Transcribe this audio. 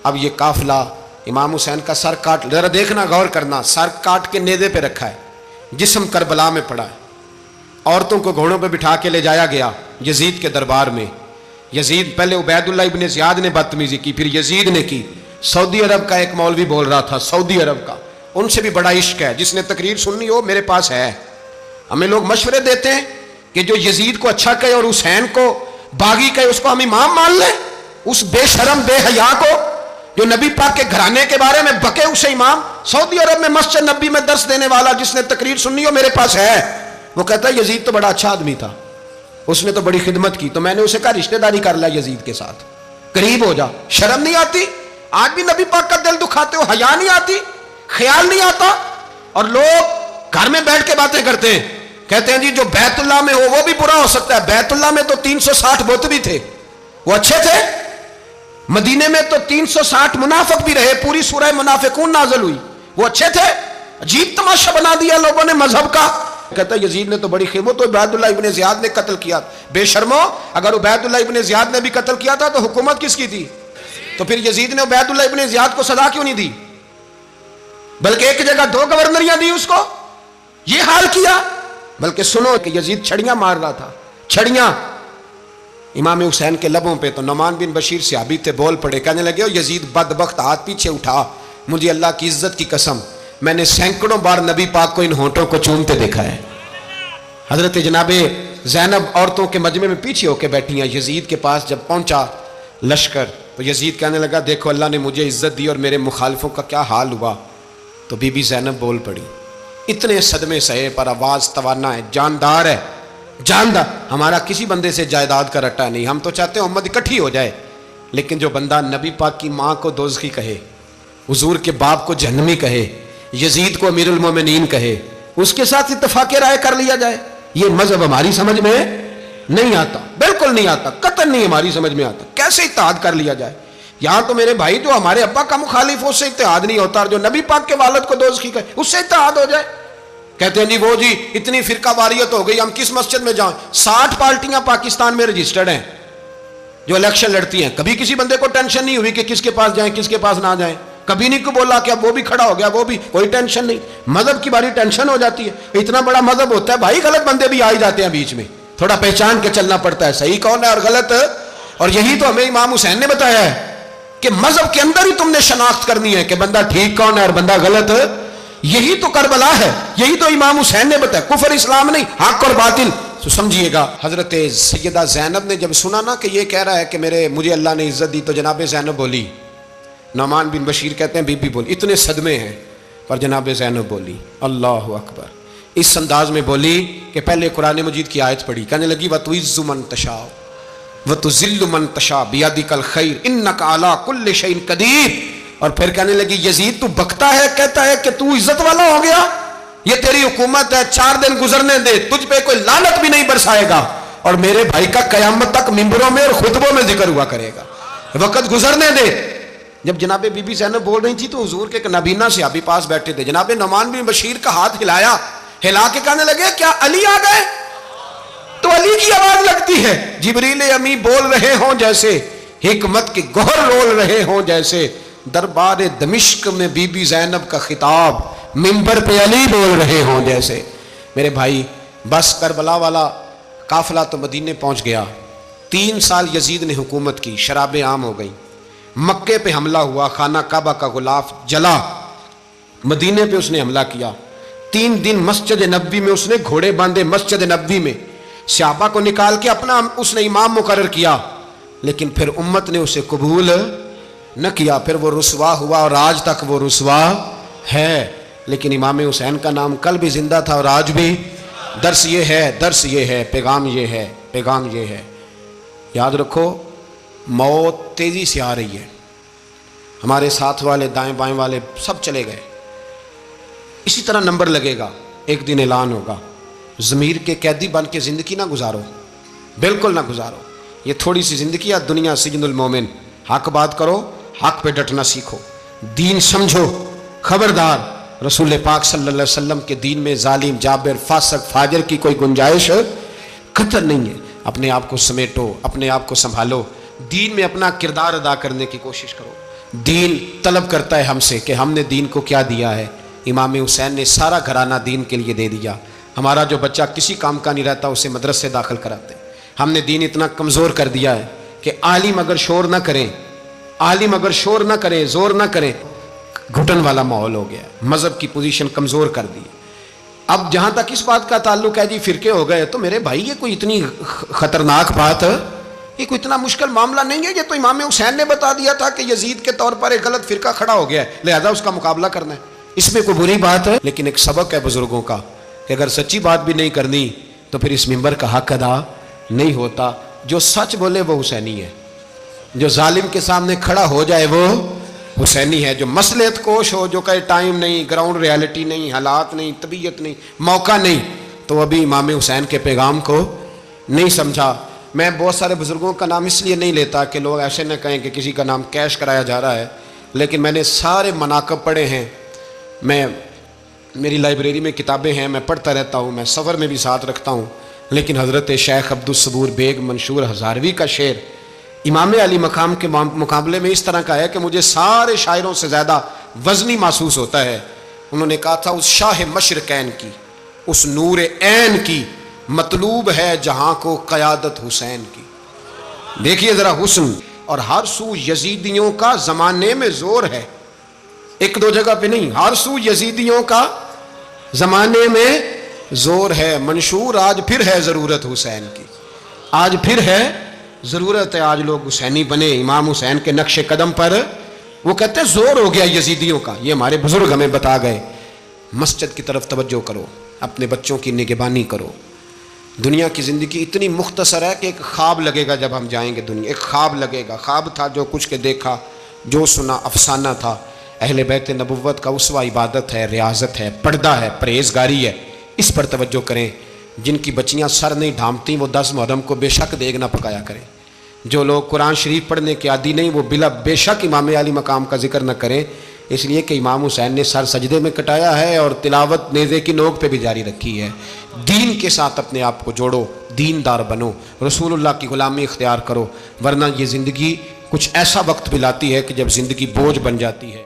اب یہ قافلہ امام حسین کا سر کاٹ، ذرا دیکھنا غور کرنا، سر کاٹ کے نیزے پہ رکھا ہے، جسم کربلا میں پڑا ہے، عورتوں کو گھوڑوں پہ بٹھا کے لے جایا گیا یزید کے دربار میں۔ یزید پہلے عبید اللہ ابن زیاد نے بدتمیزی کی، پھر یزید نے کی۔ سعودی عرب کا ایک مولوی بول رہا تھا، سعودی عرب کا، ان سے بھی بڑا عشق ہے، جس نے تقریر سننی ہو میرے پاس ہے۔ ہمیں لوگ مشورے دیتے ہیں کہ جو یزید کو اچھا کہے اور حسین کو باغی کہے اس کو ہم امام مان لیں، اس بے شرم بے حیا کو جو نبی پاک کے گھرانے کے بارے میں بکے اسے امام۔ سعودی عرب میں مسجد نبی میں درس دینے والا جس نے تقریر سننی ہو میرے پاس ہے، وہ کہتا ہے یزید تو بڑا اچھا آدمی تھا، اس نے تو بڑی خدمت کی، تو میں نے اسے کہا رشتہ داری کر لیا یزید کے ساتھ، قریب ہو جا۔ شرم نہیں آتی؟ آج بھی نبی پاک کا دل دکھاتے ہو، حیا نہیں آتی، خیال نہیں آتا؟ اور لوگ گھر میں بیٹھ کے باتیں کرتے ہیں، کہتے ہیں جی جو بیت اللہ میں ہو وہ بھی برا ہو سکتا ہے۔ بیت اللہ میں تو 360 بت بھی تھے، وہ اچھے تھے۔ مدینے میں تو 360 منافق بھی رہے، پوری سورہ منافقون نازل ہوئی، وہ اچھے تھے۔ عجیب تماشا بنا دیا لوگوں نے مذہب کا۔ کہتا ہے یزید نے تو بڑی خدمت، تو عبید اللہ ابن زیاد نے قتل کیا۔ بے شرمو، اگر عبید اللہ ابن زیاد نے بھی قتل کیا تھا تو حکومت کس کی تھی؟ تو پھر یزید نے عبید اللہ ابن زیاد کو سزا کیوں نہیں دی، بلکہ ایک جگہ 2 گورنریاں دی اس کو؟ یہ حال کیا۔ بلکہ سنو کہ یزید چھڑیاں مار رہا تھا، چھڑیاں امام حسین کے لبوں پہ۔ تو نعمان بن بشیر صحابی تھے، بول پڑے، کہنے لگے یزید بدبخت، ہاتھ پیچھے اٹھا، مجھے اللہ کی عزت کی قسم میں نے سینکڑوں بار نبی پاک کو ان ہونٹوں کو چومتے دیکھا ہے۔ حضرت جناب زینب عورتوں کے مجمع میں پیچھے ہو کے بیٹھی ہیں، یزید کے پاس جب پہنچا لشکر تو یزید کہنے لگا دیکھو اللہ نے مجھے عزت دی اور میرے مخالفوں کا کیا حال ہوا۔ تو بی بی زینب بول پڑی، اتنے صدمے سہے پر آواز توانا ہے، جاندار ہے، جاندار۔ ہمارا کسی بندے سے جائیداد کا رٹا نہیں، ہم تو چاہتے ہیں امت اکٹھی ہو جائے، لیکن جو بندہ نبی پاک کی ماں کو دوزخی کہے، حضور کے باپ کو جہنمی کہے، یزید کو امیر المومنین کہے، اس کے ساتھ اتفاق رائے کر لیا جائے، یہ مذہب ہماری سمجھ میں نہیں آتا، بالکل نہیں آتا، قطعاً نہیں ہماری سمجھ میں آتا۔ کیسے اتحاد کر لیا جائے؟ یہاں تو میرے بھائی جو ہمارے ابا کا مخالف ہو اس سے اتحاد نہیں ہوتا، اور جو نبی پاک کے والد کو دوزخی کہے اس سے اتحاد ہو جائے۔ کہتے ہیں جی وہ جی اتنی فرقہ واریت ہو گئی، ہم کس مسجد میں جائیں؟ 60 پارٹیاں پاکستان میں رجسٹرڈ ہیں جو الیکشن لڑتی ہیں، کبھی کسی بندے کو ٹینشن نہیں ہوئی کہ کس کے پاس جائیں کس کے پاس نہ جائیں، کبھی نہیں کو بولا کہ اب وہ بھی کھڑا ہو گیا، وہ بھی، کوئی ٹینشن نہیں۔ مذہب کی باری ٹینشن ہو جاتی ہے، اتنا بڑا مذہب ہوتا ہے بھائی، غلط بندے بھی آ ہی جاتے ہیں بیچ میں، تھوڑا پہچان کے چلنا پڑتا ہے صحیح کون ہے اور غلط۔ اور یہی تو ہمیں امام حسین نے بتایا ہے کہ مذہب کے اندر ہی تم نے شناخت کرنی ہے کہ بندہ ٹھیک کون ہے اور بندہ غلط۔ یہی تو کربلا ہے، یہی تو امام حسین نے بتایا، کفر اسلام نہیں، حق اور باطل۔ تو سمجھیے گا حضرت سیدہ زینب نے جب سنا نا کہ یہ کہہ رہا ہے کہ مجھے اللہ نے عزت دی، تو جناب زینب بولی، نعمان بن بشیر کہتے ہیں بی بی بولی، اتنے صدمے ہیں پر جناب زینب بولی اللہ اکبر، اس انداز میں بولی کہ پہلے قرآن مجید کی آیت پڑھی، کہنے لگی وَتُعِزُّ مَن تَشَاءُ وَتُذِلُّ مَن تَشَاءُ بِيَدِكَ الْخَيْرُ إِنَّكَ عَلَىٰ كُلِّ شَيْءٍ قَدِيرٌ۔ اور پھر کہنے لگی یزید تو بکتا ہے، کہتا ہے کہ تو عزت والا ہو گیا، یہ تیری حکومت ہے، 4 دن گزرنے دے، تجھ پہ کوئی لعنت بھی نہیں برسائے گا، اور میرے بھائی کا قیامت تک ممبروں میں اور خطبوں میں ذکر ہوا کرے گا، وقت گزرنے دے۔ جب جناب بی بی زینب بول رہی تھی تو حضور کے نابینا صحابی پاس بیٹھے تھے، جناب نعمان بن بشیر کا ہاتھ ہلایا، ہلا کے کہنے لگے کیا علی آ گئے؟ تو علی کی آواز لگتی ہے، جبریل امی بول رہے ہوں جیسے، حکمت کے گوہر رول رہے ہوں جیسے، دربار دمشق میں بی بی زینب کا خطاب، منبر پہ علی بول رہے ہوں جیسے۔ میرے بھائی بس کربلا والا قافلہ تو مدینے پہنچ گیا، 3 سال یزید نے حکومت کی، شرابیں عام ہو گئیں، مکے پہ حملہ ہوا، خانہ کعبہ کا غلاف جلا، مدینے پہ اس نے حملہ کیا، 3 دن مسجد نبوی میں اس نے گھوڑے باندھے، مسجد نبوی میں صحابہ کو نکال کے اپنا اس نے امام مقرر کیا، لیکن پھر امت نے اسے قبول نہ کیا، پھر وہ رسوا ہوا اور آج تک وہ رسوا ہے۔ لیکن امام حسین کا نام کل بھی زندہ تھا اور آج بھی۔ درس یہ ہے، پیغام یہ ہے، پیغام یہ ہے، یاد رکھو موت تیزی سے آ رہی ہے، ہمارے ساتھ والے دائیں بائیں والے سب چلے گئے، اسی طرح نمبر لگے گا، ایک دن اعلان ہوگا۔ ضمیر کے قیدی بن کے زندگی نہ گزارو، بالکل نہ گزارو، یہ تھوڑی سی زندگی ہے، دنیا سجن المومن۔ حق بات کرو، حق پہ ڈٹنا سیکھو، دین سمجھو، خبردار رسول پاک صلی اللہ علیہ وسلم کے دین میں ظالم، جابر، فاسق، فاجر کی کوئی گنجائش قطعاً نہیں ہے۔ اپنے آپ کو سمیٹو، اپنے آپ کو سنبھالو، دین میں اپنا کردار ادا کرنے کی کوشش کرو، دین طلب کرتا ہے ہم سے کہ ہم نے دین کو کیا دیا ہے. امام حسین نے سارا گھرانہ دین کے لیے دے دیا. ہمارا جو بچہ کسی کام کا نہیں رہتا اسے مدرسے داخل کراتے. ہم نے دین اتنا کمزور کر دیا ہے کہ عالم اگر شور نہ کریں، عالم اگر شور نہ کریں، زور نہ کریں، گھٹن والا ماحول ہو گیا. مذہب کی پوزیشن کمزور کر دی. اب جہاں تک اس بات کا تعلق ہے جی فرقے ہو گئے، تو میرے بھائی یہ کوئی اتنی خطرناک بات ہے، یہ کوئی اتنا مشکل معاملہ نہیں ہے. یہ تو امام حسین نے بتا دیا تھا کہ یزید کے طور پر ایک غلط فرقہ کھڑا ہو گیا ہے، لہذا اس کا مقابلہ کرنا ہے. اس میں کوئی بری بات ہے؟ لیکن ایک سبق ہے بزرگوں کا کہ اگر سچی بات بھی نہیں کرنی تو پھر اس منبر کا حق ادا نہیں ہوتا. جو سچ بولے وہ حسینی ہے، جو ظالم کے سامنے کھڑا ہو جائے وہ حسینی ہے. جو مصلحت کوش ہو، جو کہے ٹائم نہیں، گراؤنڈ ریالٹی نہیں، حالات نہیں، طبیعت نہیں، موقع نہیں، تو ابھی امام حسین کے پیغام کو نہیں سمجھا. میں بہت سارے بزرگوں کا نام اس لیے نہیں لیتا کہ لوگ ایسے نہ کہیں کہ کسی کا نام کیش کرایا جا رہا ہے، لیکن میں نے سارے مناقب پڑھے ہیں. میری لائبریری میں کتابیں ہیں، میں پڑھتا رہتا ہوں، میں سفر میں بھی ساتھ رکھتا ہوں. لیکن حضرت شیخ عبدالصبور بیگ منشور ہزاروی کا شعر امام علی مقام کے مقابلے میں اس طرح کا ہے کہ مجھے سارے شاعروں سے زیادہ وزنی محسوس ہوتا ہے. انہوں نے کہا تھا اس شاہ مشرقین کی، اس نور عین کی مطلوب ہے جہاں کو قیادت حسین کی. دیکھیے ذرا حسن. اور ہر سو یزیدیوں کا زمانے میں زور ہے، ایک دو جگہ پہ نہیں، ہر سو یزیدیوں کا زمانے میں زور ہے. منشور آج پھر ہے ضرورت حسین کی، آج پھر ہے ضرورت ہے. آج لوگ حسینی بنے، امام حسین کے نقش قدم پر. وہ کہتے ہیں زور ہو گیا یزیدیوں کا. یہ ہمارے بزرگ ہمیں بتا گئے. مسجد کی طرف توجہ کرو، اپنے بچوں کی نگہبانی کرو. دنیا کی زندگی اتنی مختصر ہے کہ ایک خواب لگے گا جب ہم جائیں گے دنیا، ایک خواب لگے گا. خواب تھا جو کچھ کے دیکھا، جو سنا افسانہ تھا. اہل بیت نبوت کا اسوہ عبادت ہے، ریاضت ہے، پردہ ہے، پرہیزگاری ہے. اس پر توجہ کریں. جن کی بچیاں سر نہیں ڈھانپتیں وہ 10 محرم کو بے شک دیگ نہ پکایا کریں. جو لوگ قرآن شریف پڑھنے کے عادی نہیں وہ بے شک امام علی مقام کا ذکر نہ کریں، اس لیے کہ امام حسین نے سر سجدے میں کٹایا ہے اور تلاوت نیزے کی نوک پہ بھی جاری رکھی ہے. دین کے ساتھ اپنے آپ کو جوڑو، دیندار بنو، رسول اللہ کی غلامی اختیار کرو، ورنہ یہ زندگی کچھ ایسا وقت بھی لاتی ہے کہ جب زندگی بوجھ بن جاتی ہے.